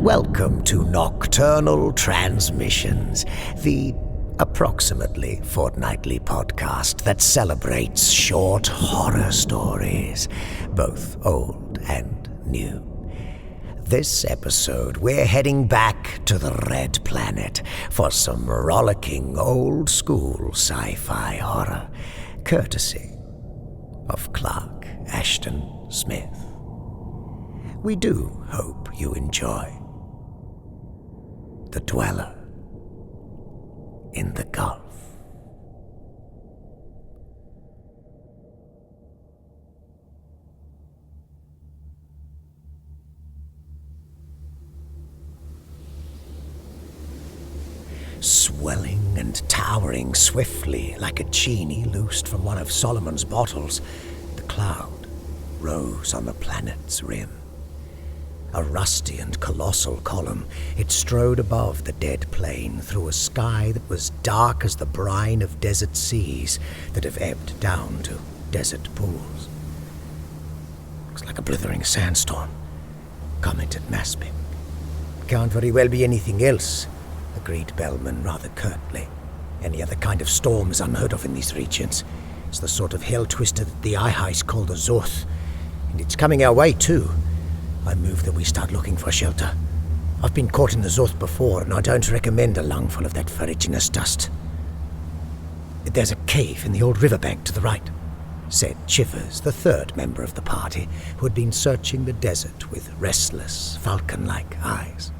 welcome to Nocturnal Transmissions, the approximately fortnightly podcast that celebrates short horror stories, both old and new. This episode, we're heading back to the Red Planet for some rollicking old-school sci-fi horror, courtesy of Clark Ashton Smith. We do hope you enjoy The Dweller in the Gulf. Swelling and towering swiftly like a genie loosed from one of Solomon's bottles, the cloud rose on the planet's rim. A rusty and colossal column, it strode above the dead plain through a sky that was dark as the brine of desert seas that have ebbed down to desert pools. "Looks like a blithering sandstorm," commented Maspik. "Can't very well be anything else," agreed Bellman rather curtly. "Any other kind of storm is unheard of in these regions. It's the sort of hell twister that the Ihais call the Zoth, and it's coming our way too. I move that we start looking for shelter. I've been caught in the Zoth before, and I don't recommend a lungful of that ferruginous dust." "There's a cave in the old riverbank to the right," said Chivers, the third member of the party, who had been searching the desert with restless, falcon-like eyes.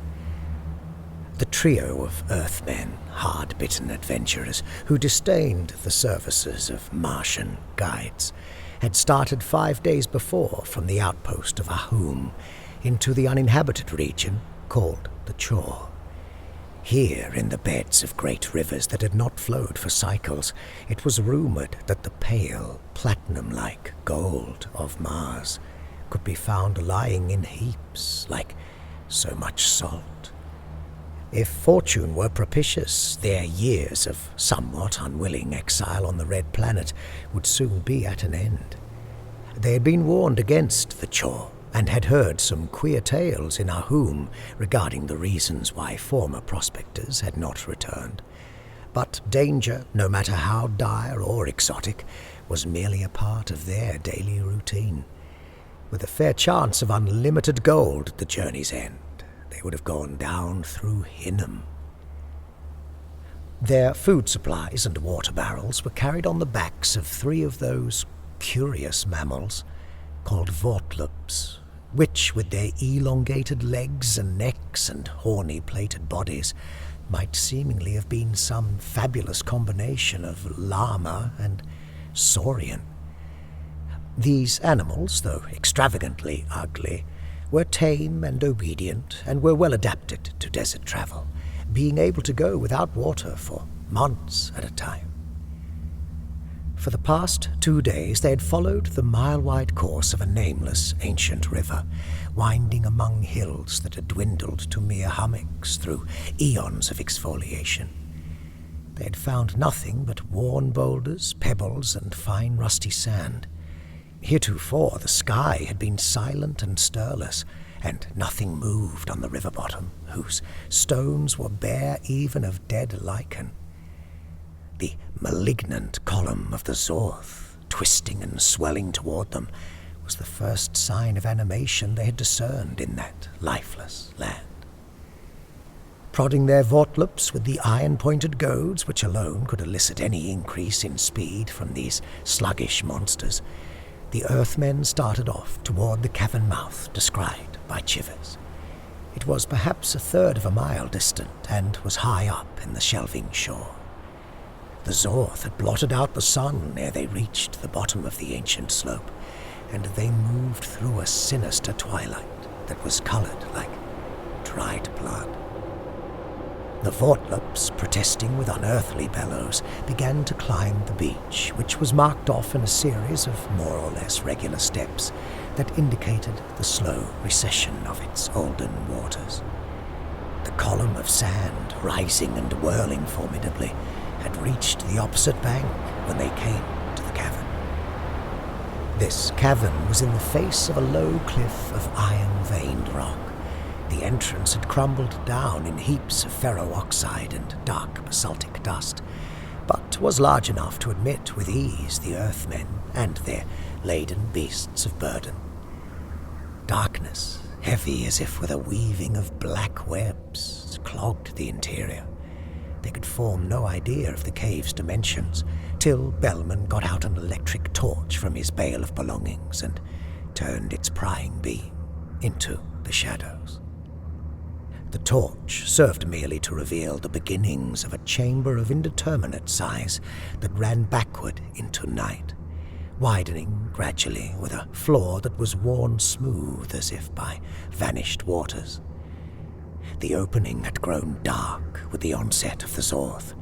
The trio of Earthmen, hard-bitten adventurers who disdained the services of Martian guides, had started 5 days before from the outpost of Ahum into the uninhabited region called the Chor. Here, in the beds of great rivers that had not flowed for cycles, it was rumored that the pale, platinum-like gold of Mars could be found lying in heaps like so much salt. If fortune were propitious, their years of somewhat unwilling exile on the Red Planet would soon be at an end. They had been warned against the Chor, and had heard some queer tales in Ahum regarding the reasons why former prospectors had not returned. But danger, no matter how dire or exotic, was merely a part of their daily routine. With a fair chance of unlimited gold at the journey's end, they would have gone down through Hinnom. Their food supplies and water barrels were carried on the backs of 3 of those curious mammals called vortlups, which, with their elongated legs and necks and horny plated bodies, might seemingly have been some fabulous combination of llama and saurian. These animals, though extravagantly ugly, were tame and obedient, and were well adapted to desert travel, being able to go without water for months at a time. For the past 2 days they had followed the mile-wide course of a nameless ancient river, winding among hills that had dwindled to mere hummocks through eons of exfoliation. They had found nothing but worn boulders, pebbles, and fine rusty sand. Heretofore the sky had been silent and stirless, and nothing moved on the river bottom, whose stones were bare even of dead lichen. The malignant column of the Zoth, twisting and swelling toward them, was the first sign of animation they had discerned in that lifeless land. Prodding their vortlups with the iron-pointed goads, which alone could elicit any increase in speed from these sluggish monsters, the Earthmen started off toward the cavern mouth described by Chivers. It was perhaps 1/3 of a mile distant, and was high up in the shelving shore. The Zoth had blotted out the sun ere they reached the bottom of the ancient slope, and they moved through a sinister twilight that was colored like dried blood. The vortlups, protesting with unearthly bellows, began to climb the beach, which was marked off in a series of more or less regular steps that indicated the slow recession of its olden waters. The column of sand, rising and whirling formidably, had reached the opposite bank when they came to the cavern. This cavern was in the face of a low cliff of iron-veined rock, the entrance had crumbled down in heaps of ferro-oxide and dark basaltic dust, but was large enough to admit with ease the Earthmen and their laden beasts of burden. Darkness, heavy as if with a weaving of black webs, clogged the interior. They could form no idea of the cave's dimensions, till Bellman got out an electric torch from his bale of belongings and turned its prying beam into the shadows. The torch served merely to reveal the beginnings of a chamber of indeterminate size that ran backward into night, widening gradually with a floor that was worn smooth as if by vanished waters. The opening had grown dark with the onset of the Zorth.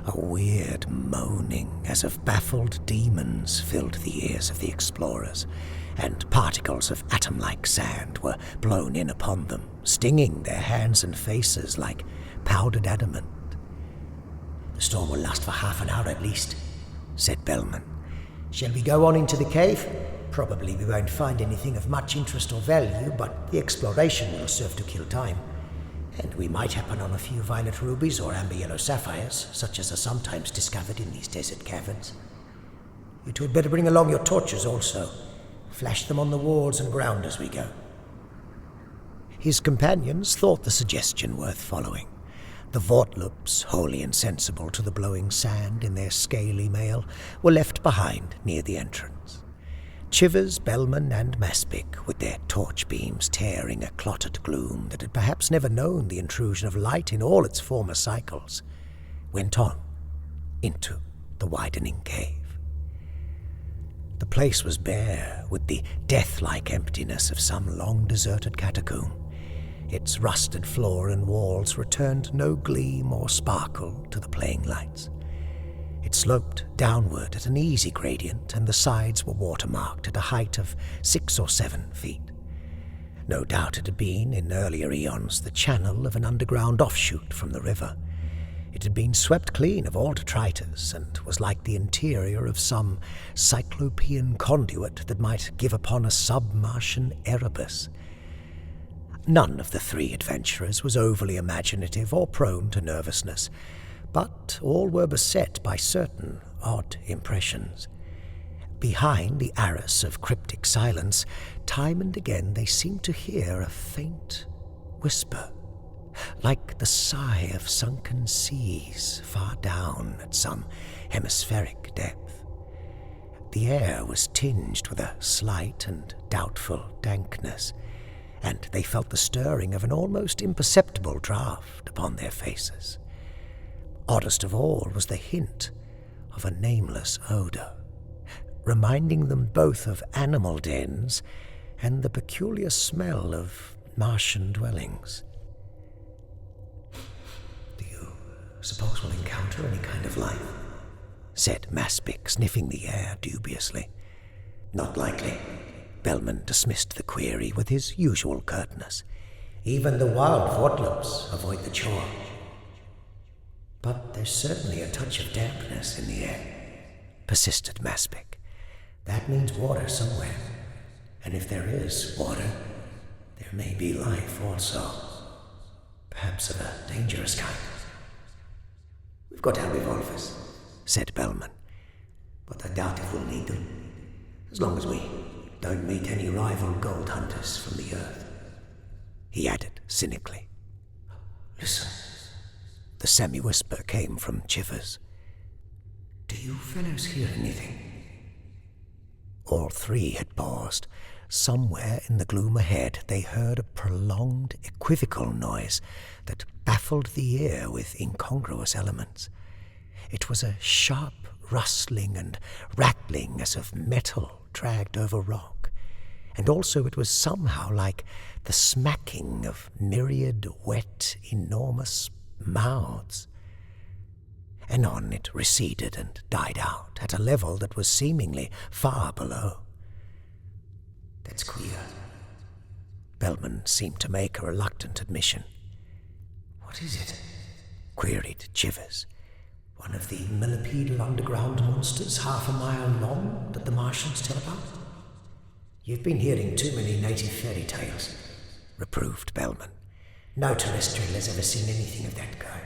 A weird moaning as of baffled demons filled the ears of the explorers, and particles of atom-like sand were blown in upon them, stinging their hands and faces like powdered adamant. "The storm will last for half an hour at least," said Bellman. "Shall we go on into the cave? Probably we won't find anything of much interest or value, but the exploration will serve to kill time. And we might happen on a few violet rubies or amber yellow sapphires, such as are sometimes discovered in these desert caverns. You two had better bring along your torches also. Flash them on the walls and ground as we go." His companions thought the suggestion worth following. The Vortlups, wholly insensible to the blowing sand in their scaly mail, were left behind near the entrance. Chivers, Bellman, and Maspic, with their torch beams tearing a clotted gloom that had perhaps never known the intrusion of light in all its former cycles, went on into the widening cave. The place was bare, with the death-like emptiness of some long-deserted catacomb. Its rusted floor and walls returned no gleam or sparkle to the playing lights. It sloped downward at an easy gradient, and the sides were watermarked at a height of 6 or 7 feet. No doubt it had been, in earlier eons, the channel of an underground offshoot from the river. It had been swept clean of all detritus, and was like the interior of some cyclopean conduit that might give upon a sub-Martian Erebus. None of the 3 adventurers was overly imaginative or prone to nervousness, but all were beset by certain odd impressions. Behind the arras of cryptic silence, time and again they seemed to hear a faint whisper, like the sigh of sunken seas far down at some hemispheric depth. The air was tinged with a slight and doubtful dankness, and they felt the stirring of an almost imperceptible draught upon their faces. Oddest of all was the hint of a nameless odor, reminding them both of animal dens and the peculiar smell of Martian dwellings. "Do you suppose we'll encounter any kind of life?" said Maspic, sniffing the air dubiously. "Not likely." Bellman dismissed the query with his usual curtness. "Even the wild Vortlups avoid the charge. But there's certainly a touch of dampness in the air," persisted Maspic. "That means water somewhere. And if there is water, there may be life also. Perhaps of a dangerous kind." "We've got our revolvers," said Bellman. "But I doubt if we'll need them. As long as we don't meet any rival gold hunters from the Earth," he added cynically. "Listen." The semi-whisper came from Chivers. "Do you fellows hear anything?" All 3 had paused. Somewhere in the gloom ahead they heard a prolonged, equivocal noise that baffled the ear with incongruous elements. It was a sharp rustling and rattling as of metal dragged over rock, and also it was somehow like the smacking of myriad wet, enormous mouths. Anon it receded and died out at a level that was seemingly far below. "That's queer." Bellman seemed to make a reluctant admission. "What is it?" queried Chivers. "One of the millipedal underground monsters 1/2 a mile long that the Martians tell about?" "You've been hearing too many native fairy tales," reproved Bellman. No terrestrial has ever seen anything of that kind.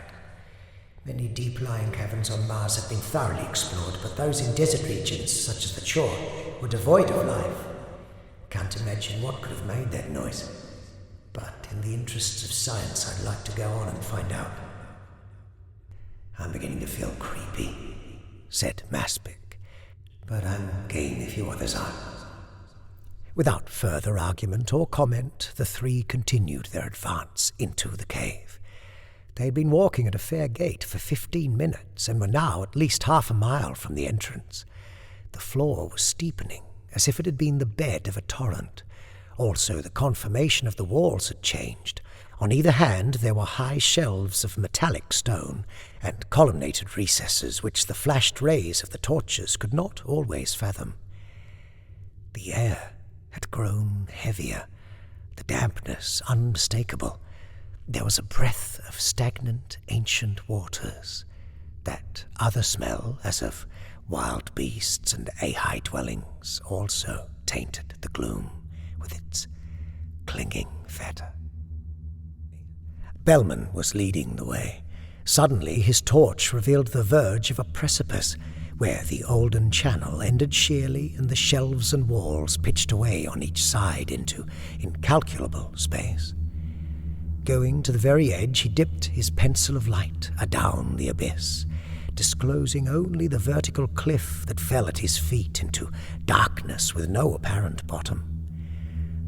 Many deep-lying caverns on Mars have been thoroughly explored, but those in desert regions, such as the shore, were devoid of life. Can't imagine what could have made that noise. But in the interests of science, I'd like to go on and find out. I'm beginning to feel creepy, said Maspic, but I'm game if you others aren't. Without further argument or comment, the three continued their advance into the cave. They had been walking at a fair gait for 15 minutes and were now at least half a mile from the entrance. The floor was steepening, as if it had been the bed of a torrent. Also, the conformation of the walls had changed. On either hand there were high shelves of metallic stone and colonnaded recesses which the flashed rays of the torches could not always fathom. The air had grown heavier, the dampness unmistakable. There was a breath of stagnant ancient waters. That other smell, as of wild beasts and Ahai dwellings, also tainted the gloom with its clinging fetor. Bellman was leading the way. Suddenly his torch revealed the verge of a precipice, where the olden channel ended sheerly and the shelves and walls pitched away on each side into incalculable space. Going to the very edge, he dipped his pencil of light adown the abyss, disclosing only the vertical cliff that fell at his feet into darkness with no apparent bottom.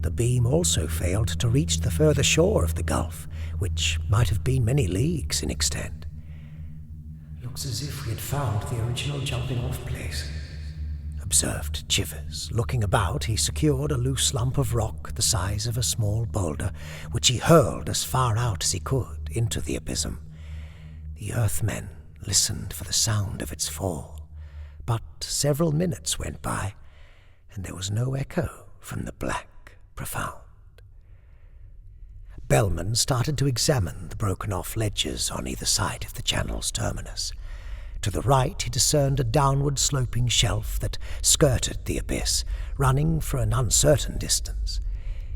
The beam also failed to reach the further shore of the gulf, which might have been many leagues in extent. "Looks as if we had found the original jumping-off place," observed Chivers. Looking about, he secured a loose lump of rock the size of a small boulder, which he hurled as far out as he could into the abysm. The Earthmen listened for the sound of its fall, but several minutes went by, and there was no echo from the black profound. Bellman started to examine the broken-off ledges on either side of the channel's terminus. To the right he discerned a downward-sloping shelf that skirted the abyss, running for an uncertain distance.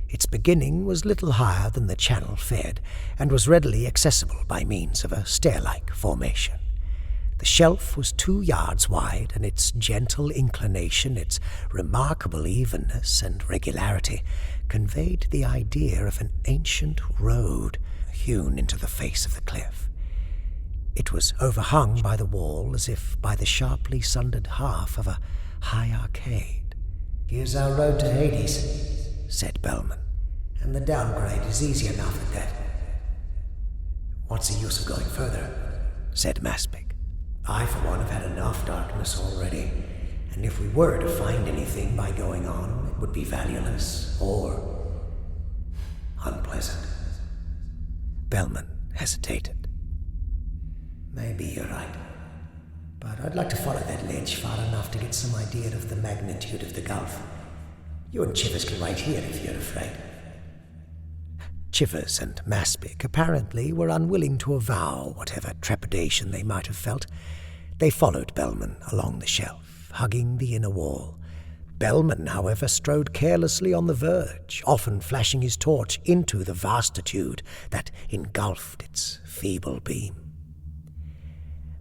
Its beginning was little higher than the channel fed, and was readily accessible by means of a stair-like formation. The shelf was 2 yards wide, and its gentle inclination, its remarkable evenness and regularity, conveyed the idea of an ancient road hewn into the face of the cliff. It was overhung by the wall as if by the sharply sundered half of a high arcade. "Here's our road to Hades," said Bellman, "and the downgrade is easy enough at that." "What's the use of going further?" said Maspic. "I, for one, have had enough darkness already, and if we were to find anything by going on, it would be valueless or unpleasant." Bellman hesitated. "Maybe you're right, but I'd like to follow that ledge far enough to get some idea of the magnitude of the gulf. You and Chivers can wait here if you're afraid." Chivers and Maspic apparently were unwilling to avow whatever trepidation they might have felt. They followed Bellman along the shelf, hugging the inner wall. Bellman, however, strode carelessly on the verge, often flashing his torch into the vastitude that engulfed its feeble beam.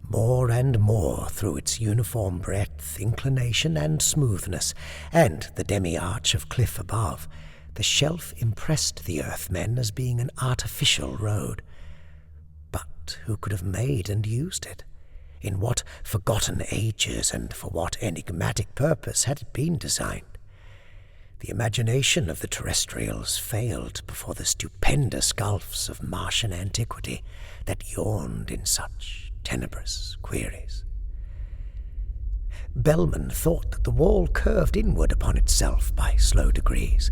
More and more, through its uniform breadth, inclination, and smoothness, and the demi-arch of cliff above, the shelf impressed the Earthmen as being an artificial road. But who could have made and used it? In what forgotten ages and for what enigmatic purpose had it been designed? The imagination of the terrestrials failed before the stupendous gulfs of Martian antiquity that yawned in such tenebrous queries. Bellman thought that the wall curved inward upon itself by slow degrees.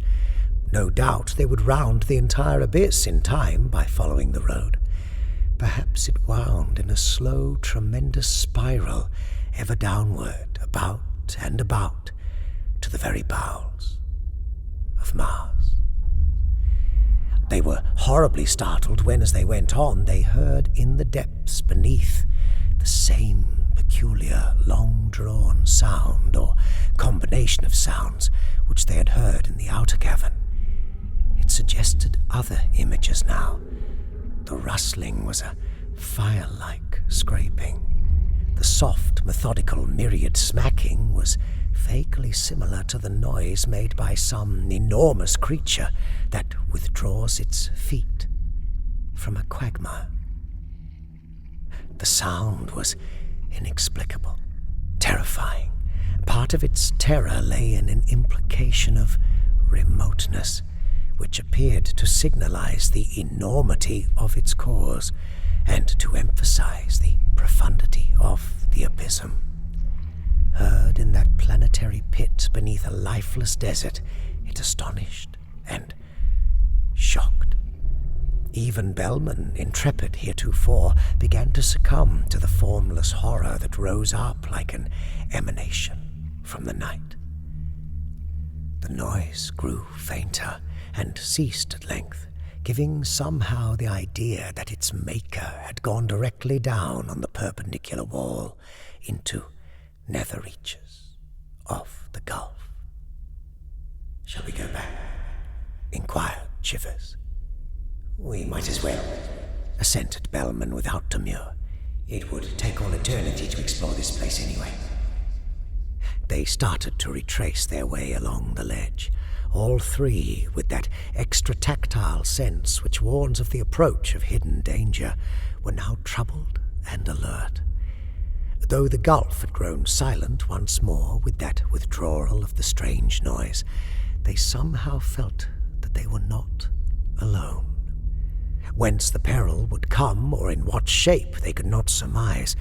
No doubt they would round the entire abyss in time by following the road. Perhaps it wound in a slow, tremendous spiral, ever downward, about and about, to the very bowels of Mars. They were horribly startled when, as they went on, they heard in the depths beneath the same peculiar, long-drawn sound, or combination of sounds, which they had heard in the outer cavern. It suggested other images now. The rustling was a fire-like scraping. The soft, methodical, myriad smacking was vaguely similar to the noise made by some enormous creature that withdraws its feet from a quagmire. The sound was inexplicable, terrifying. Part of its terror lay in an implication of remoteness, which appeared to signalize the enormity of its cause and to emphasize the profundity of the abysm. Heard in that planetary pit beneath a lifeless desert, it astonished and shocked. Even Bellman, intrepid heretofore, began to succumb to the formless horror that rose up like an emanation from the night. The noise grew fainter and ceased at length, giving somehow the idea that its maker had gone directly down on the perpendicular wall into nether reaches of the gulf. "Shall we go back?" inquired Chivers. "We might as well," assented Bellman without demur. "It would take all eternity to explore this place anyway." They started to retrace their way along the ledge, all three with that extra-tactile sense which warns of the approach of hidden danger, were now troubled and alert. Though the gulf had grown silent once more with that withdrawal of the strange noise, they somehow felt that they were not alone. Whence the peril would come, or in what shape, they could not surmise,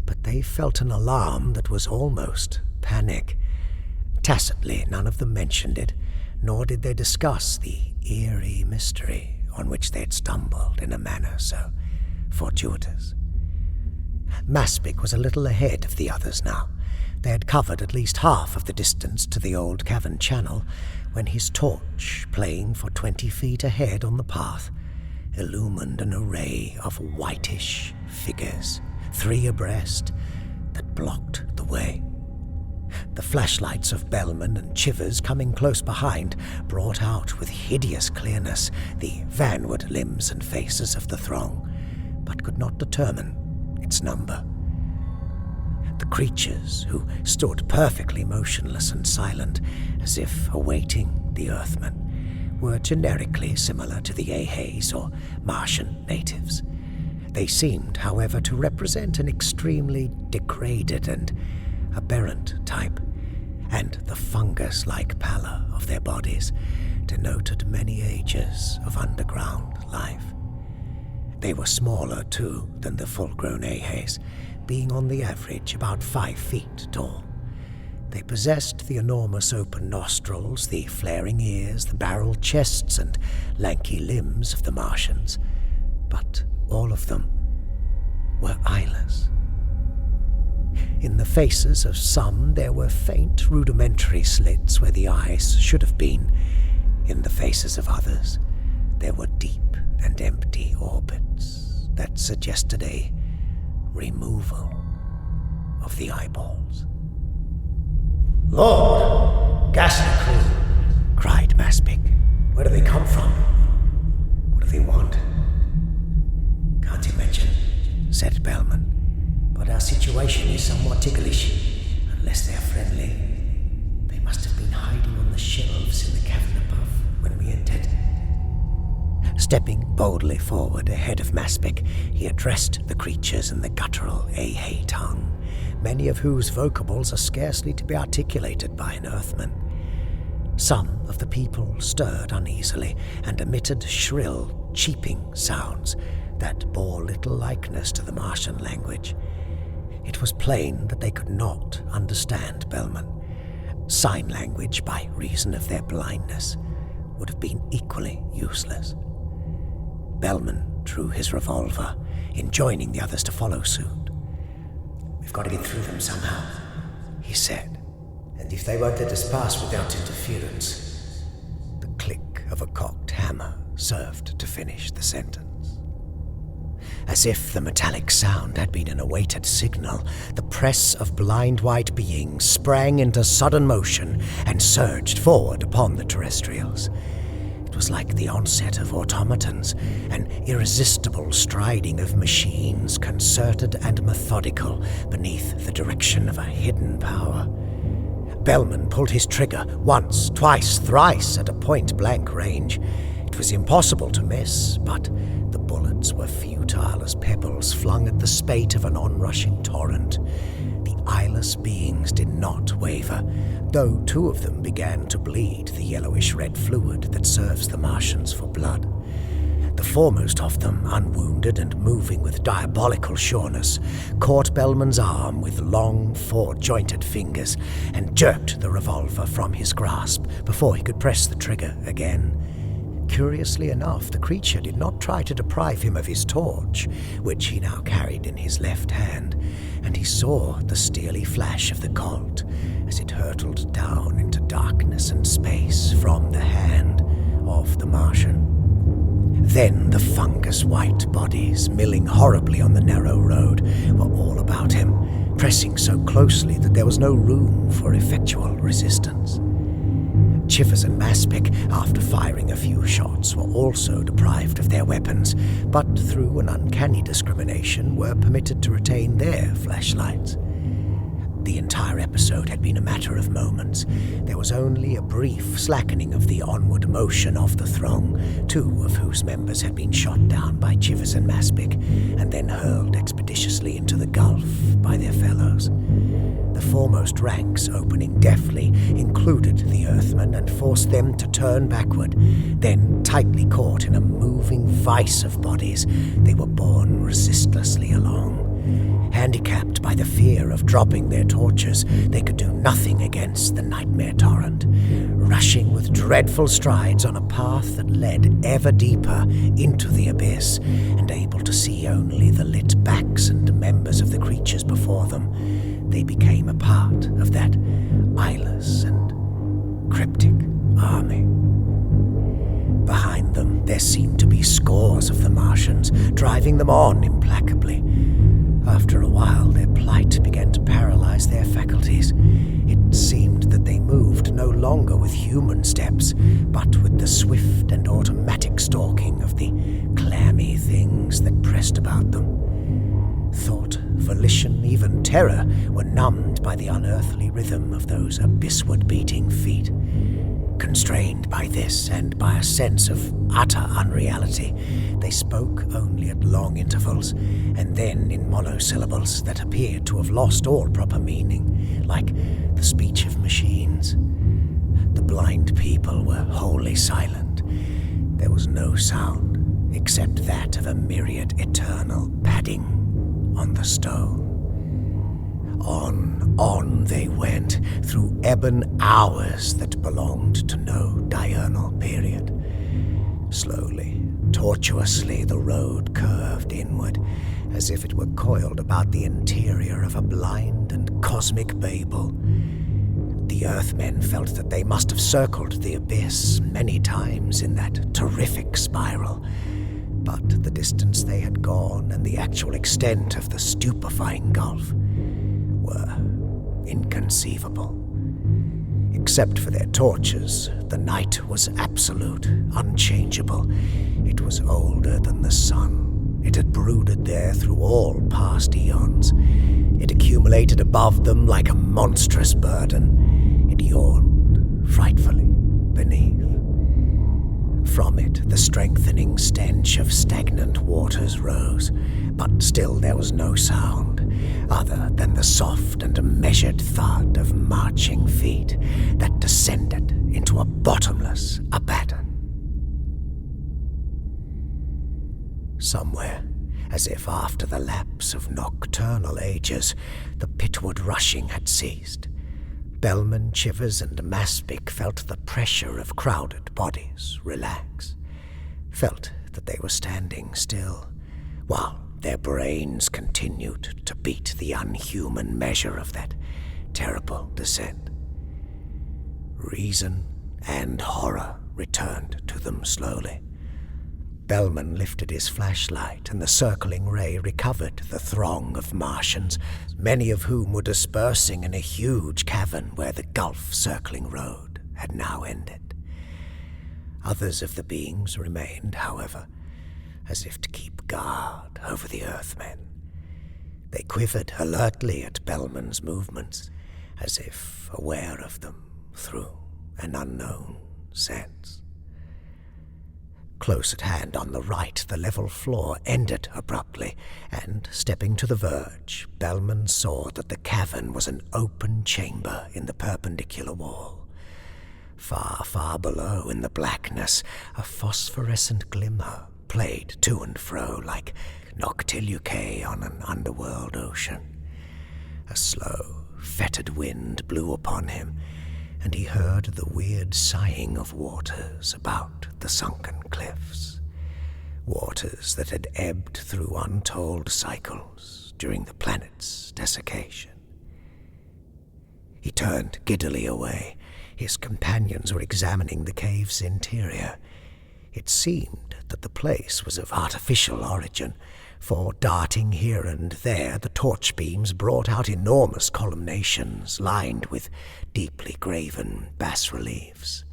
but they felt an alarm that was almost panic. Tacitly, none of them mentioned it, nor did they discuss the eerie mystery on which they had stumbled in a manner so fortuitous. Maspic was a little ahead of the others now. They had covered at least half of the distance to the old cavern channel when his torch, playing for 20 feet ahead on the path, illumined an array of whitish figures, 3 abreast, that blocked the way. The flashlights of Bellman and Chivers, coming close behind, brought out with hideous clearness the vanward limbs and faces of the throng, but could not determine its number. The creatures, who stood perfectly motionless and silent, as if awaiting the Earthmen, were generically similar to the Ahes or Martian natives. They seemed, however, to represent an extremely degraded and aberrant type, and the fungus-like pallor of their bodies denoted many ages of underground life. They were smaller, too, than the full-grown Ahes, being on the average about 5 feet tall. They possessed the enormous open nostrils, the flaring ears, the barrel chests, and lanky limbs of the Martians, but all of them were eyeless. In the faces of some there were faint, rudimentary slits where the eyes should have been. In the faces of others there were deep and empty orbits that suggested a removal of the eyeballs. "Lord! Ghastly crew!" cried Maspic. "Where do they come from? What do they want?" "Can't imagine," said Bellman. "But our situation is somewhat ticklish, unless they're friendly. They must have been hiding on the shelves in the cavern above when we entered." Stepping boldly forward ahead of Maspic, he addressed the creatures in the guttural Ahe tongue, many of whose vocables are scarcely to be articulated by an Earthman. Some of the people stirred uneasily and emitted shrill, cheeping sounds that bore little likeness to the Martian language. It was plain that they could not understand Bellman. Sign language, by reason of their blindness, would have been equally useless. Bellman drew his revolver, enjoining the others to follow suit. "We've got to get through them somehow," he said. "And if they won't let us pass without interference..." The click of a cocked hammer served to finish the sentence. As if the metallic sound had been an awaited signal, the press of blind white beings sprang into sudden motion and surged forward upon the terrestrials. It was like the onset of automatons, an irresistible striding of machines, concerted and methodical beneath the direction of a hidden power. Bellman pulled his trigger once, twice, thrice at a point-blank range. It was impossible to miss, but the bullets were futile as pebbles flung at the spate of an onrushing torrent. The eyeless beings did not waver, though 2 of them began to bleed the yellowish-red fluid that serves the Martians for blood. The foremost of them, unwounded and moving with diabolical sureness, caught Bellman's arm with long, 4-jointed fingers and jerked the revolver from his grasp before he could press the trigger again. Curiously enough, the creature did not try to deprive him of his torch, which he now carried in his left hand, and he saw the steely flash of the Colt as it hurtled down into darkness and space from the hand of the Martian. Then the fungus-white bodies, milling horribly on the narrow road, were all about him, pressing so closely that there was no room for effectual resistance. Chivers and Maspic, after firing a few shots, were also deprived of their weapons, but through an uncanny discrimination were permitted to retain their flashlights. The entire episode had been a matter of moments. There was only a brief slackening of the onward motion of the throng, 2 of whose members had been shot down by Chivers and Maspic, and then hurled expeditiously into the gulf by their fellows. The foremost ranks, opening deftly, included the Earthmen and forced them to turn backward. Then, tightly caught in a moving vice of bodies, they were borne resistlessly along. Handicapped by the fear of dropping their torches, they could do nothing against the nightmare torrent, rushing with dreadful strides on a path that led ever deeper into the abyss, and able to see only the lit backs and members of the creatures before them. They became a part of that eyeless and cryptic army. Behind them, there seemed to be scores of the Martians, driving them on implacably. After a while, their plight began to paralyze their faculties. It seemed that they moved no longer with human steps, but with the swift and automatic stalking of the clammy things that pressed about them. Thought, volition, even terror were numbed by the unearthly rhythm of those abyssward beating feet. Constrained by this and by a sense of utter unreality, they spoke only at long intervals, and then in monosyllables that appeared to have lost all proper meaning, like the speech of machines. The blind people were wholly silent. There was no sound except that of a myriad eternal padding on the stone. On they went, through ebon hours that belonged to no diurnal period. Slowly, tortuously, the road curved inward, as if it were coiled about the interior of a blind and cosmic Babel. The Earthmen felt that they must have circled the abyss many times in that terrific spiral, but the distance they had gone and the actual extent of the stupefying gulf were inconceivable. Except for their torches, the night was absolute, unchangeable. It was older than the sun. It had brooded there through all past eons. It accumulated above them like a monstrous burden. It yawned frightfully beneath. From it, the strengthening stench of stagnant waters rose, but still there was no sound, other than the soft and measured thud of marching feet that descended into a bottomless abaddon. Somewhere, as if after the lapse of nocturnal ages, the pitward rushing had ceased. Bellman, Chivers, and Maspic felt the pressure of crowded bodies relax, felt that they were standing still, while their brains continued to beat the unhuman measure of that terrible descent. Reason and horror returned to them slowly. Bellman lifted his flashlight, and the circling ray recovered the throng of Martians, many of whom were dispersing in a huge cavern where the gulf-circling road had now ended. Others of the beings remained, however, as if to keep guard over the Earthmen. They quivered alertly at Bellman's movements, as if aware of them through an unknown sense. Close at hand on the right, the level floor ended abruptly, and, stepping to the verge, Bellman saw that the cavern was an open chamber in the perpendicular wall. Far, far below in the blackness, a phosphorescent glimmer played to and fro like noctilucae on an underworld ocean. A slow, fetid wind blew upon him, and he heard the weird sighing of waters about the sunken cliffs. Waters that had ebbed through untold cycles during the planet's desiccation. He turned giddily away. His companions were examining the cave's interior. It seemed that the place was of artificial origin, for darting here and there the torch beams brought out enormous columnations lined with deeply graven bas-reliefs.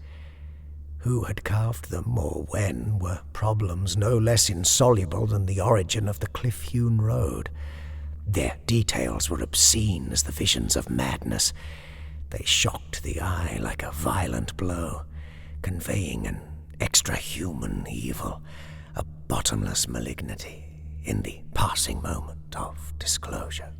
Who had carved them, or when, were problems no less insoluble than the origin of the cliff-hewn road. Their details were obscene as the visions of madness. They shocked the eye like a violent blow, conveying an extra-human evil, a bottomless malignity in the passing moment of disclosure.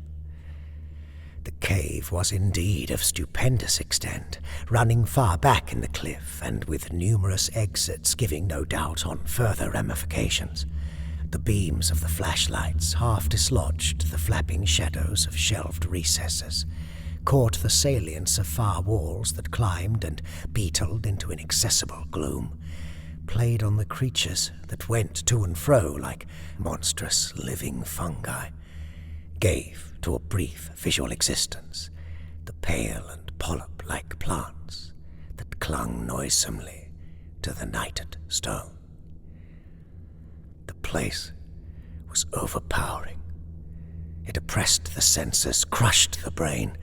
The cave was indeed of stupendous extent, running far back in the cliff and with numerous exits giving no doubt on further ramifications. The beams of the flashlights half dislodged the flapping shadows of shelved recesses, caught the salience of far walls that climbed and beetled into inaccessible gloom, played on the creatures that went to and fro like monstrous living fungi, gave to a brief visual existence the pale and polyp-like plants that clung noisomely to the nighted stone. The place was overpowering. It oppressed the senses, crushed the brain.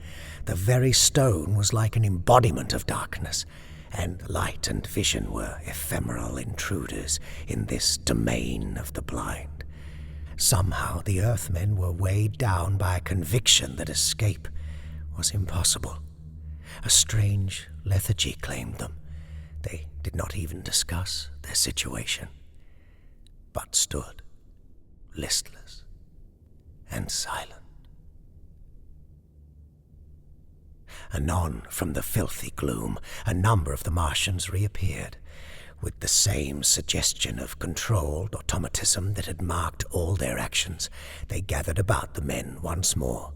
The very stone was like an embodiment of darkness, and light and vision were ephemeral intruders in this domain of the blind. Somehow the Earthmen were weighed down by a conviction that escape was impossible. A strange lethargy claimed them. They did not even discuss their situation, but stood, listless and silent. Anon, from the filthy gloom, a number of the Martians reappeared, with the same suggestion of controlled automatism that had marked all their actions. They gathered about the men once more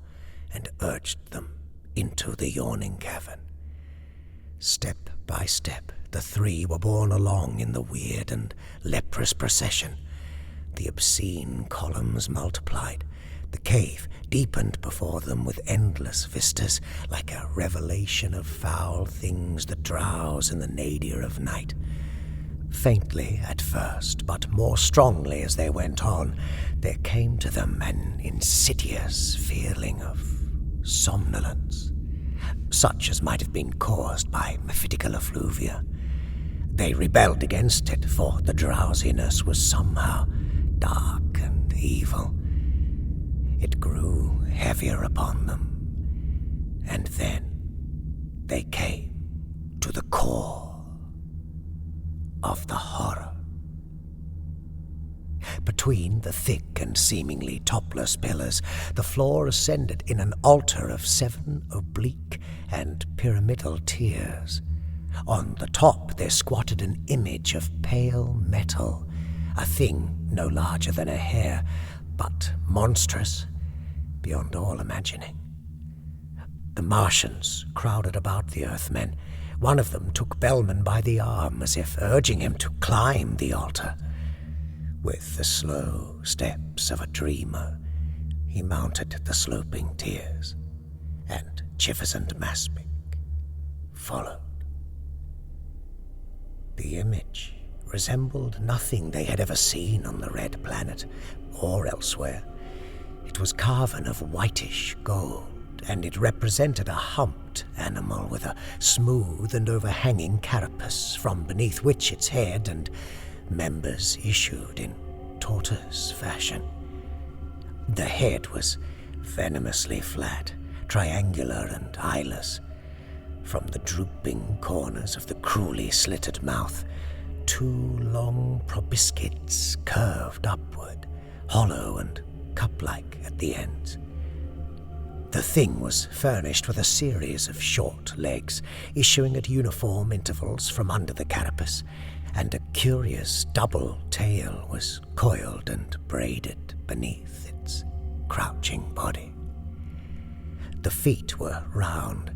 and urged them into the yawning cavern. Step by step, the three were borne along in the weird and leprous procession. The obscene columns multiplied. The cave deepened before them with endless vistas, like a revelation of foul things that drowse in the nadir of night. Faintly at first, but more strongly as they went on, there came to them an insidious feeling of somnolence, such as might have been caused by mephitical effluvia. They rebelled against it, for the drowsiness was somehow dark and evil. It grew heavier upon them, and then they came to the core of the horror. Between the thick and seemingly topless pillars, the floor ascended in an altar of 7 oblique and pyramidal tiers. On the top there squatted an image of pale metal, a thing no larger than a hair, but monstrous beyond all imagining. The Martians crowded about the Earthmen. One of them took Bellman by the arm, as if urging him to climb the altar. With the slow steps of a dreamer, he mounted the sloping tiers, and Chivers and Maspic followed. The image resembled nothing they had ever seen on the Red Planet or elsewhere. It was carven of whitish gold and it represented a humped animal with a smooth and overhanging carapace, from beneath which its head and members issued in tortoise fashion. The head was venomously flat, triangular and eyeless. From the drooping corners of the cruelly slitted mouth, 2 long proboscides curved upward, hollow and cup-like at the ends. The thing was furnished with a series of short legs, issuing at uniform intervals from under the carapace, and a curious double tail was coiled and braided beneath its crouching body. The feet were round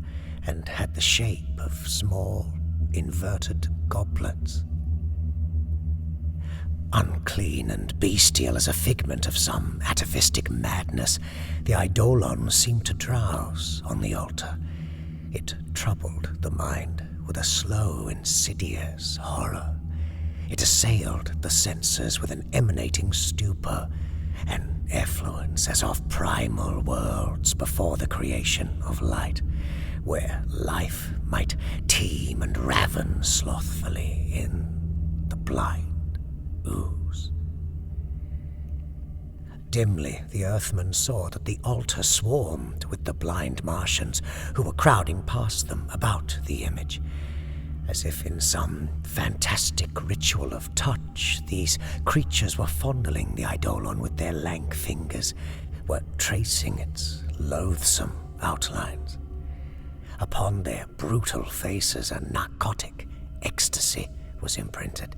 and had the shape of small, inverted goblets. Unclean and bestial as a figment of some atavistic madness, the eidolon seemed to drowse on the altar. It troubled the mind with a slow, insidious horror. It assailed the senses with an emanating stupor, an effluence as of primal worlds before the creation of light, where life might teem and raven slothfully in the blind ooze. Dimly, the Earthman saw that the altar swarmed with the blind Martians who were crowding past them about the image. As if in some fantastic ritual of touch, these creatures were fondling the eidolon with their lank fingers, were tracing its loathsome outlines. Upon their brutal faces a narcotic ecstasy was imprinted.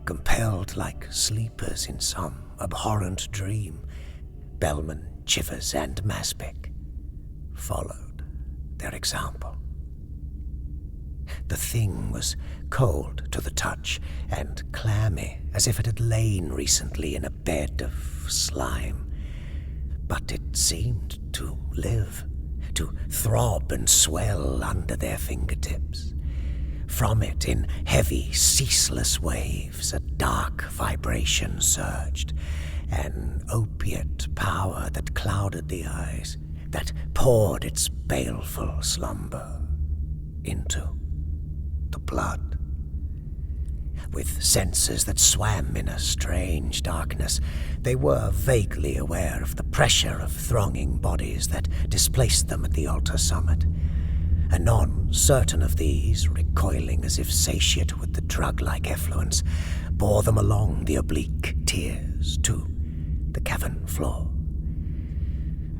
Compelled like sleepers in some abhorrent dream, Bellman, Chivers, and Maspic followed their example. The thing was cold to the touch and clammy, as if it had lain recently in a bed of slime. But it seemed to live, to throb and swell under their fingertips. From it, in heavy, ceaseless waves, a dark vibration surged, an opiate power that clouded the eyes, that poured its baleful slumber into the blood. With senses that swam in a strange darkness, they were vaguely aware of the pressure of thronging bodies that displaced them at the altar summit. Anon, certain of these, recoiling as if satiate with the drug-like effluence, bore them along the oblique tiers to the cavern floor.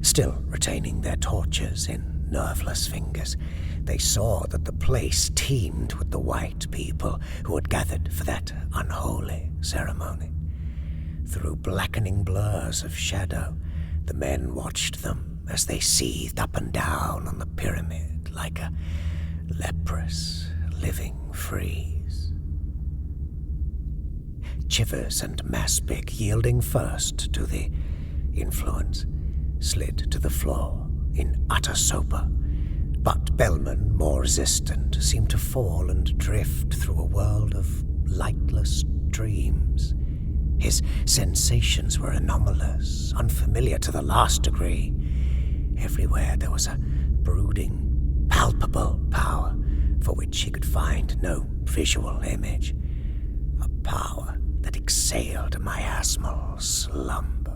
Still retaining their torches in nerveless fingers, they saw that the place teemed with the white people who had gathered for that unholy ceremony. Through blackening blurs of shadow, the men watched them as they seethed up and down on the pyramid like a leprous, living frieze. Chivers and Maspic, yielding first to the influence, slid to the floor in utter sopor. But Bellman, more resistant, seemed to fall and drift through a world of lightless dreams. His sensations were anomalous, unfamiliar to the last degree. Everywhere there was a brooding, palpable power for which he could find no visual image. A power that exhaled a miasmal slumber.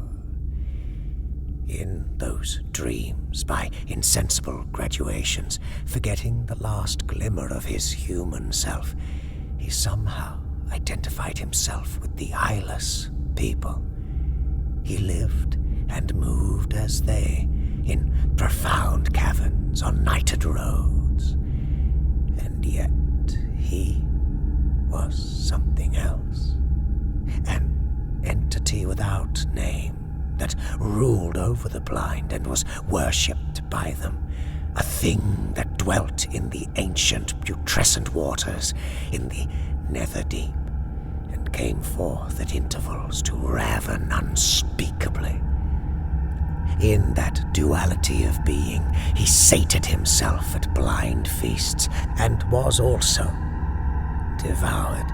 In those dreams, by insensible graduations, forgetting the last glimmer of his human self, he somehow identified himself with the eyeless people. He lived and moved as they, in profound caverns on nighted roads. And yet he was something else, an entity without name, that ruled over the blind and was worshipped by them, a thing that dwelt in the ancient putrescent waters, in the nether deep, and came forth at intervals to raven unspeakably. In that duality of being, he sated himself at blind feasts, and was also devoured.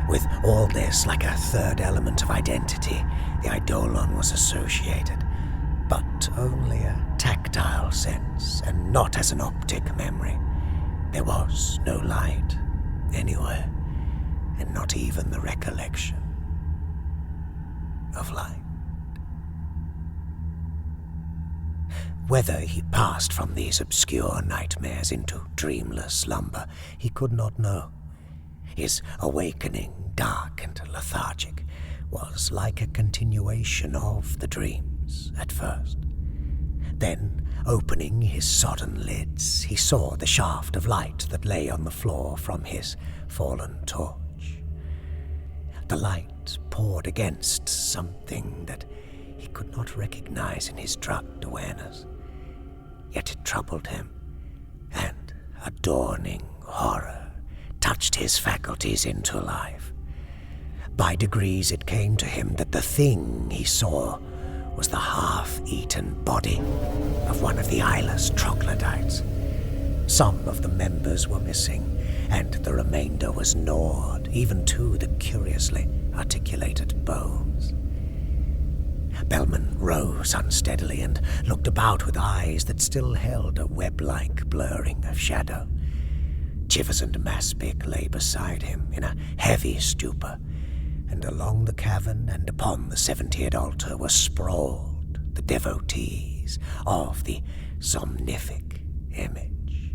With all this, like a third element of identity, the eidolon was associated, but only a tactile sense and not as an optic memory. There was no light anywhere, and not even the recollection of light. Whether he passed from these obscure nightmares into dreamless slumber, he could not know. His awakening, dark and lethargic, was like a continuation of the dreams at first. Then, opening his sodden lids, he saw the shaft of light that lay on the floor from his fallen torch. The light poured against something that he could not recognize in his drugged awareness. Yet it troubled him, and a dawning horror touched his faculties into life. By degrees it came to him that the thing he saw was the half-eaten body of one of the eyeless troglodytes. Some of the members were missing, and the remainder was gnawed, even to the curiously articulated bones. Bellman rose unsteadily and looked about with eyes that still held a web-like blurring of shadow. Chivers and Maspic lay beside him in a heavy stupor, and along the cavern and upon the 70th altar were sprawled the devotees of the somnific image.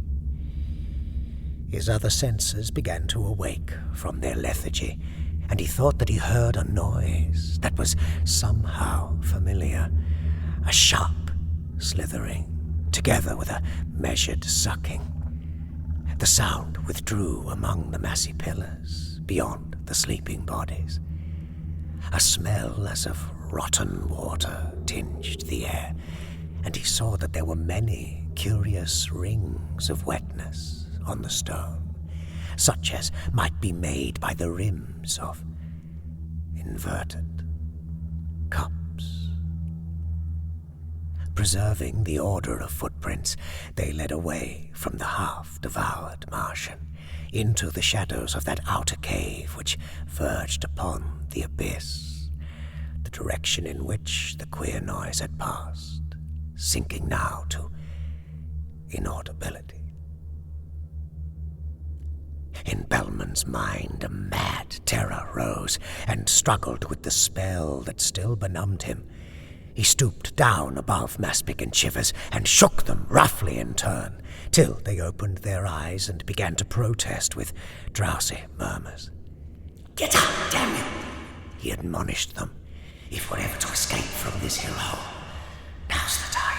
His other senses began to awake from their lethargy, and he thought that he heard a noise that was somehow familiar, a sharp slithering, together with a measured sucking. The sound withdrew among the massy pillars, beyond the sleeping bodies. A smell as of rotten water tinged the air, and he saw that there were many curious rings of wetness on the stone, such as might be made by the rims of inverted cups. Preserving the order of footprints, they led away from the half-devoured Martian into the shadows of that outer cave which verged upon the abyss, the direction in which the queer noise had passed, sinking now to inaudibility. In Bellman's mind, a mad terror rose and struggled with the spell that still benumbed him. He stooped down above Maspic and Chivers and shook them roughly in turn, till they opened their eyes and began to protest with drowsy murmurs. "Get up, damn it!" he admonished them. "If we're ever to escape from this hellhole, now's the time."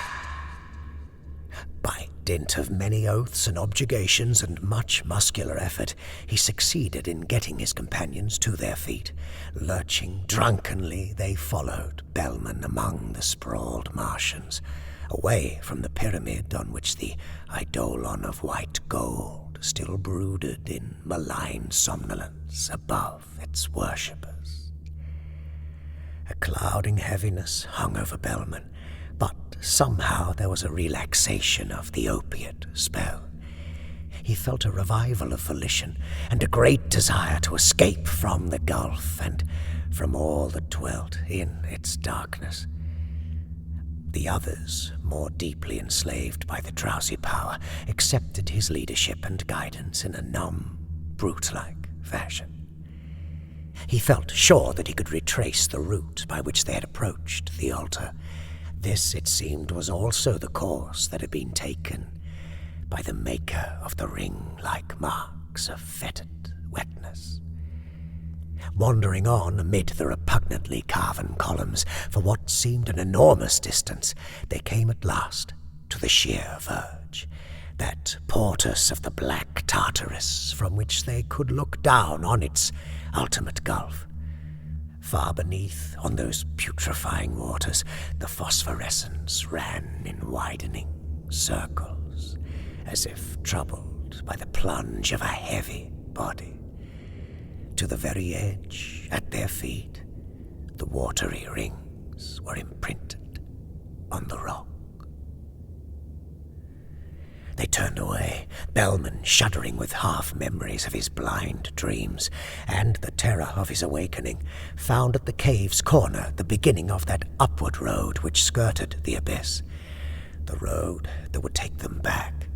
By dint of many oaths and objurgations and much muscular effort, he succeeded in getting his companions to their feet. Lurching drunkenly, they followed Bellman among the sprawled Martians, away from the pyramid on which the eidolon of white gold still brooded in malign somnolence above its worshippers. A clouding heaviness hung over Bellman, but somehow there was a relaxation of the opiate spell. He felt a revival of volition and a great desire to escape from the gulf and from all that dwelt in its darkness. The others, more deeply enslaved by the drowsy power, accepted his leadership and guidance in a numb, brute-like fashion. He felt sure that he could retrace the route by which they had approached the altar. This, it seemed, was also the course that had been taken by the maker of the ring-like marks of fetid wetness. Wandering on amid the repugnantly carven columns for what seemed an enormous distance, they came at last to the sheer verge, that portus of the black Tartarus from which they could look down on its ultimate gulf. Far beneath, on those putrefying waters, the phosphorescence ran in widening circles, as if troubled by the plunge of a heavy body. To the very edge, at their feet, the watery rings were imprinted on the rock. They turned away, Bellman shuddering with half-memories of his blind dreams, and the terror of his awakening, found at the cave's corner the beginning of that upward road which skirted the abyss. the road that would take them back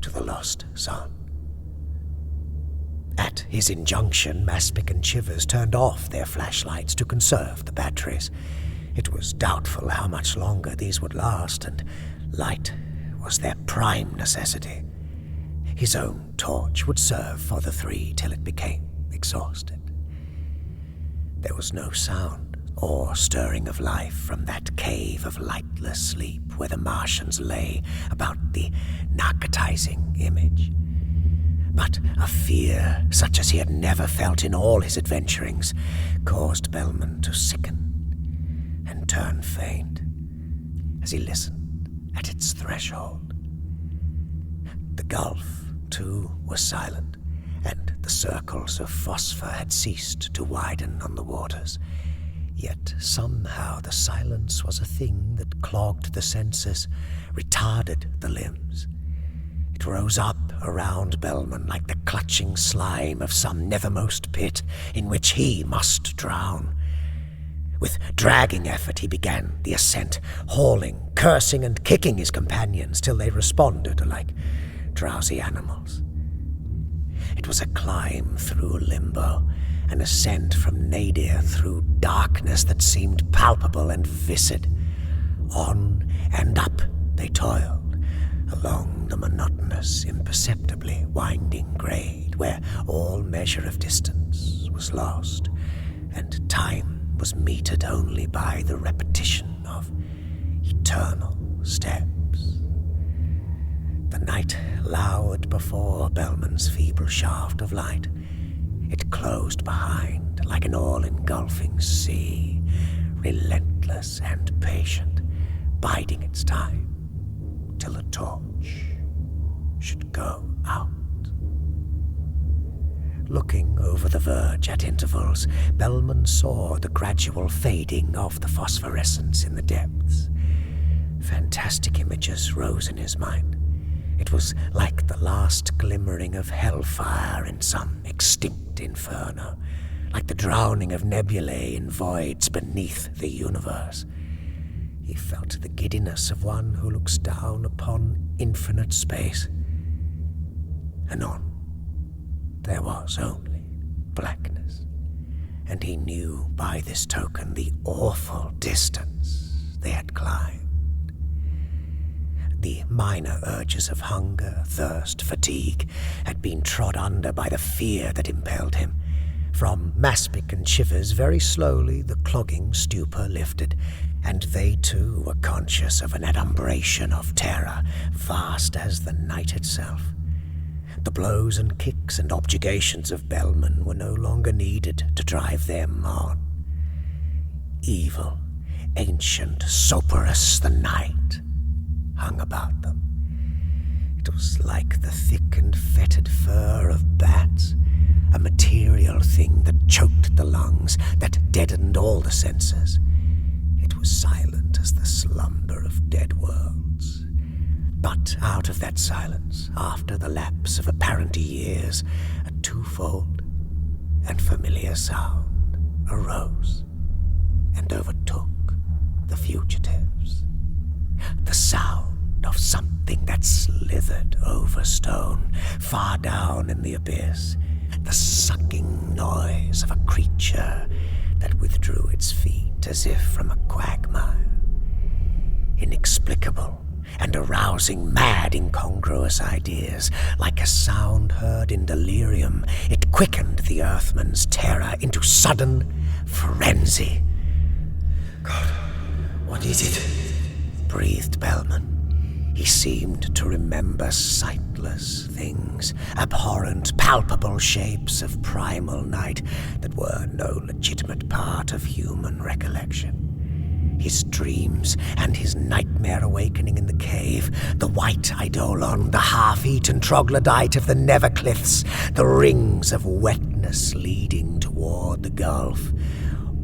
to the lost sun. At his injunction, Maspic and Chivers turned off their flashlights to conserve the batteries. It was doubtful how much longer these would last, and light was their prime necessity. His own torch would serve for the three till it became exhausted. There was no sound or stirring of life from that cave of lightless sleep where the Martians lay about the narcotizing image. But a fear such as he had never felt in all his adventurings caused Bellman to sicken and turn faint as he listened at its threshold. The gulf, too, was silent, and the circles of phosphor had ceased to widen on the waters. Yet somehow the silence was a thing that clogged the senses, retarded the limbs. It rose up around Bellman like the clutching slime of some nethermost pit in which he must drown. With dragging effort he began the ascent, hauling, cursing and kicking his companions till they responded like drowsy animals. It was a climb through limbo, an ascent from nadir through darkness that seemed palpable and viscid. On and up they toiled, along the monotonous, imperceptibly winding grade where all measure of distance was lost, and time was metered only by the repetition of eternal steps. The night lowered before Bellman's feeble shaft of light. It closed behind like an all-engulfing sea, relentless and patient, biding its time till the torch should go out. Looking over the verge at intervals, Bellman saw the gradual fading of the phosphorescence in the depths. Fantastic images rose in his mind. It was like the last glimmering of hellfire in some extinct inferno, like the drowning of nebulae in voids beneath the universe. He felt the giddiness of one who looks down upon infinite space. Anon, there was only blackness, and he knew by this token the awful distance they had climbed. The minor urges of hunger, thirst, fatigue had been trod under by the fear that impelled him. From Maspic and Chivers, very slowly the clogging stupor lifted, and they too were conscious of an adumbration of terror, vast as the night itself. The blows and kicks and objurgations of Bellman were no longer needed to drive them on. Evil, ancient, soperous the night hung about them. It was like the thick and fetid fur of bats, a material thing that choked the lungs, that deadened all the senses. It was silent as the slumber of dead worlds. But out of that silence, after the lapse of apparent years, a twofold and familiar sound arose and overtook the fugitives. The sound of something that slithered over stone, far down in the abyss. The sucking noise of a creature that withdrew its feet as if from a quagmire. Inexplicable and arousing mad, incongruous ideas, like a sound heard in delirium, it quickened the Earthman's terror into sudden frenzy. God, what is it? Breathed Bellman. He seemed to remember sightless things, abhorrent, palpable shapes of primal night that were no legitimate part of human recollection. His dreams and his nightmare awakening in the cave, the white eidolon, the half-eaten troglodyte of the Nevercliffs, the rings of wetness leading toward the gulf,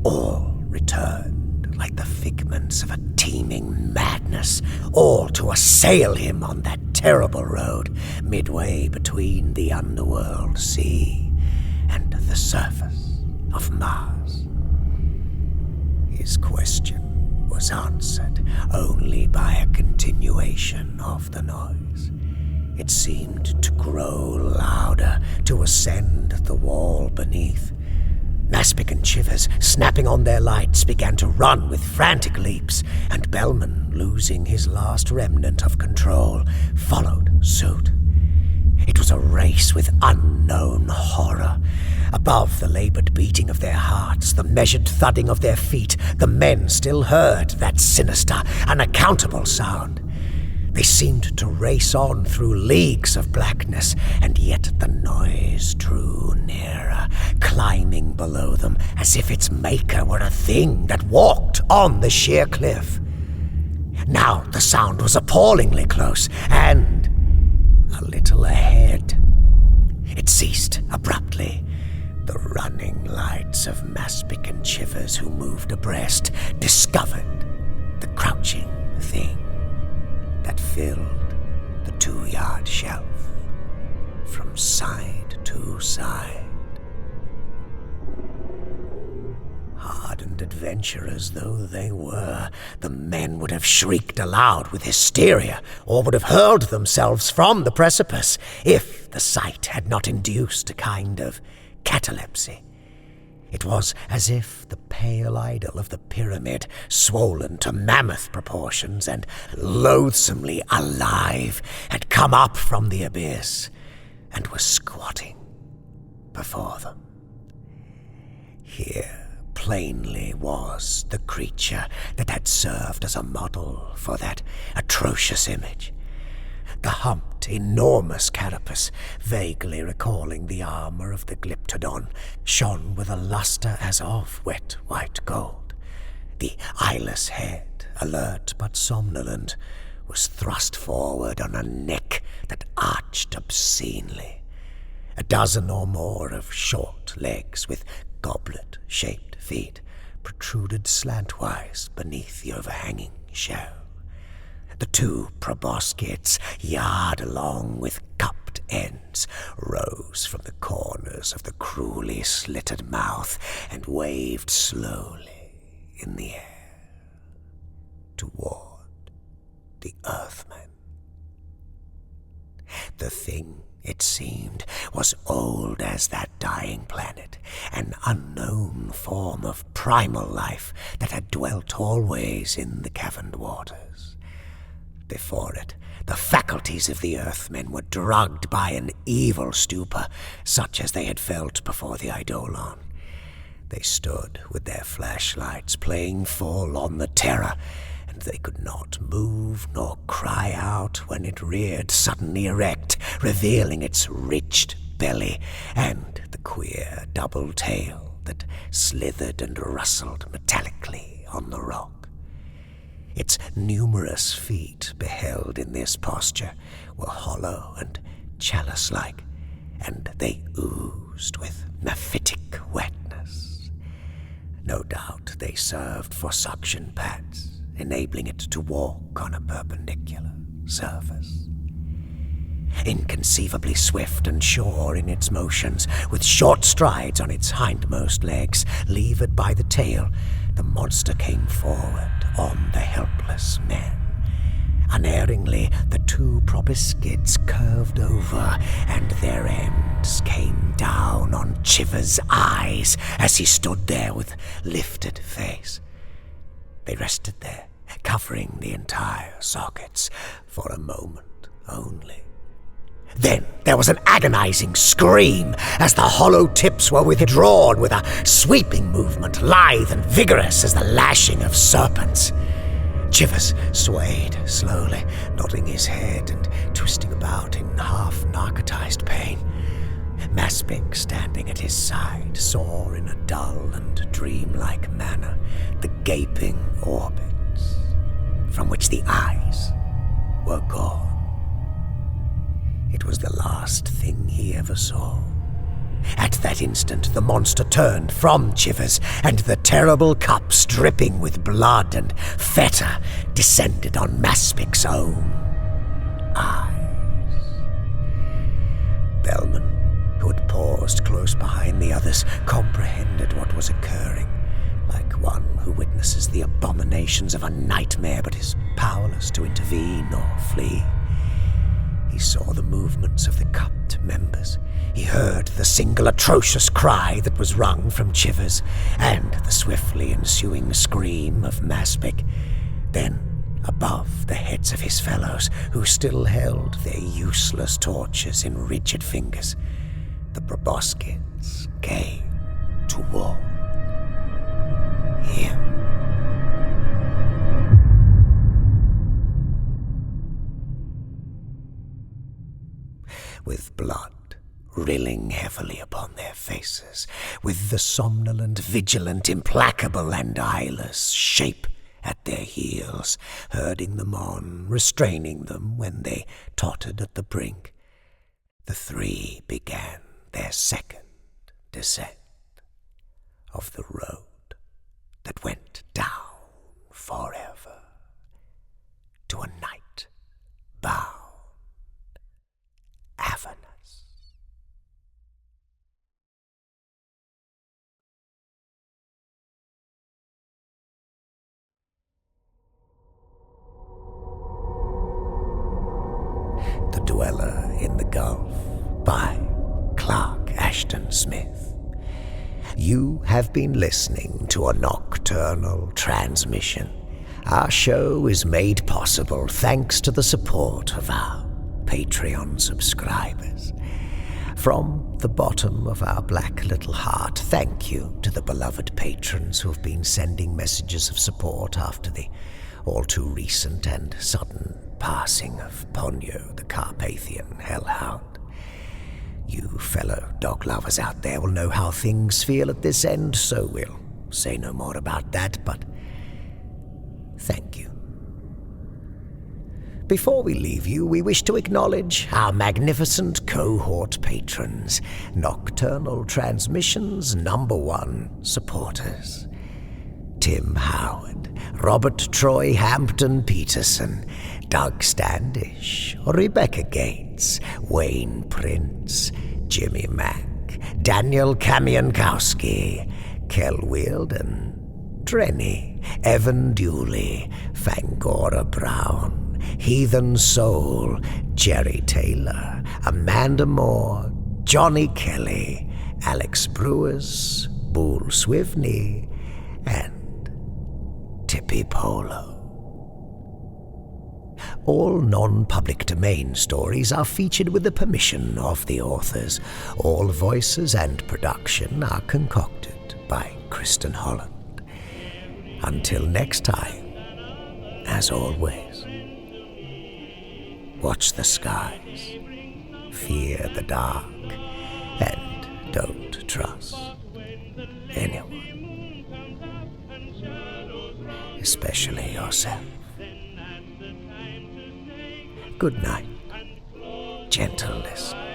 all returned like the figments of a teeming madness, all to assail him on that terrible road midway between the underworld sea and the surface of Mars. His question was answered only by a continuation of the noise. It seemed to grow louder, to ascend the wall beneath. Maspic and Chivers, snapping on their lights, began to run with frantic leaps, and Bellman, losing his last remnant of control, followed suit. It was a race with unknown horror. Above the labored beating of their hearts, the measured thudding of their feet, the men still heard that sinister, unaccountable sound. They seemed to race on through leagues of blackness, and yet the noise drew nearer, climbing below them as if its maker were a thing that walked on the sheer cliff. Now the sound was appallingly close, and a little ahead. It ceased abruptly. The running lights of Maspic and Chivers, who moved abreast, discovered the crouching thing that filled the 2-yard shelf from side to side. Hardened adventurers though they were, the men would have shrieked aloud with hysteria, or would have hurled themselves from the precipice, if the sight had not induced a kind of catalepsy. It was as if the pale idol of the pyramid, swollen to mammoth proportions and loathsomely alive, had come up from the abyss and was squatting before them. Here plainly was the creature that had served as a model for that atrocious image. The humped, enormous carapace, vaguely recalling the armor of the Glyptodon, shone with a luster as of wet white gold. The eyeless head, alert but somnolent, was thrust forward on a neck that arched obscenely. A dozen or more of short legs with goblet-shaped feet protruded slantwise beneath the overhanging shell. The 2 proboscids, yard-long with cupped ends, rose from the corners of the cruelly slitted mouth and waved slowly in the air toward the Earthmen. The thing, it seemed, was old as that dying planet, an unknown form of primal life that had dwelt always in the caverned waters. Before it, the faculties of the Earthmen were drugged by an evil stupor, such as they had felt before the Eidolon. They stood with their flashlights playing full on the terror, and they could not move nor cry out when it reared suddenly erect, revealing its ridged belly and the queer double tail that slithered and rustled metallically on the rock. Its numerous feet, beheld in this posture, were hollow and chalice-like, and they oozed with mephitic wetness. No doubt they served for suction pads, enabling it to walk on a perpendicular surface. Inconceivably swift and sure in its motions, with short strides on its hindmost legs, levered by the tail, the monster came forward on the helpless men. Unerringly, the 2 proboscids curved over, and their ends came down on Chivers' eyes as he stood there with lifted face. They rested there, covering the entire sockets, for a moment only. Then there was an agonizing scream as the hollow tips were withdrawn with a sweeping movement, lithe and vigorous as the lashing of serpents. Chivers swayed slowly, nodding his head and twisting about in half-narcotized pain. Maspic, standing at his side, saw in a dull and dreamlike manner the gaping orbits from which the eyes were gone. It was the last thing he ever saw. At that instant, the monster turned from Chivers, and the terrible cups, dripping with blood and fetor, descended on Maspic's own eyes. Bellman, who had paused close behind the others, comprehended what was occurring, like one who witnesses the abominations of a nightmare but is powerless to intervene or flee. He saw the movements of the cupped members. He heard the single atrocious cry that was wrung from Chivers, and the swiftly ensuing scream of Maspic. Then, above the heads of his fellows, who still held their useless torches in rigid fingers, the proboscids came toward him. With blood rilling heavily upon their faces, with the somnolent, vigilant, implacable, and eyeless shape at their heels, herding them on, restraining them when they tottered at the brink, the three began their second descent of the road that went down forever to a night bound Avernus. The Dweller in the Gulf by Clark Ashton Smith. You have been listening to a nocturnal transmission. Our show is made possible thanks to the support of our Patreon subscribers. From the bottom of our black little heart, thank you to the beloved patrons who have been sending messages of support after the all-too-recent and sudden passing of Ponyo, the Carpathian hellhound. You fellow dog lovers out there will know how things feel at this end, so we'll say no more about that, but thank you. Before we leave you, we wish to acknowledge our magnificent cohort patrons, Nocturnal Transmissions #1 supporters. Tim Howard, Robert Troy Hampton Peterson, Doug Standish, Rebecca Gates, Wayne Prince, Jimmy Mack, Daniel Kamiankowski, Kel Wielden, Drenny, Evan Dooley, Fangora Brown, Heathen Soul, Jerry Taylor, Amanda Moore, Johnny Kelly, Alex Brewers, Bull Swivney, and Tippy Polo. All non-public domain stories are featured with the permission of the authors. All voices and production are concocted by Kristin Holland. Until next time, as always, watch the skies, fear the dark, and don't trust anyone, especially yourself. Good night, gentle listener.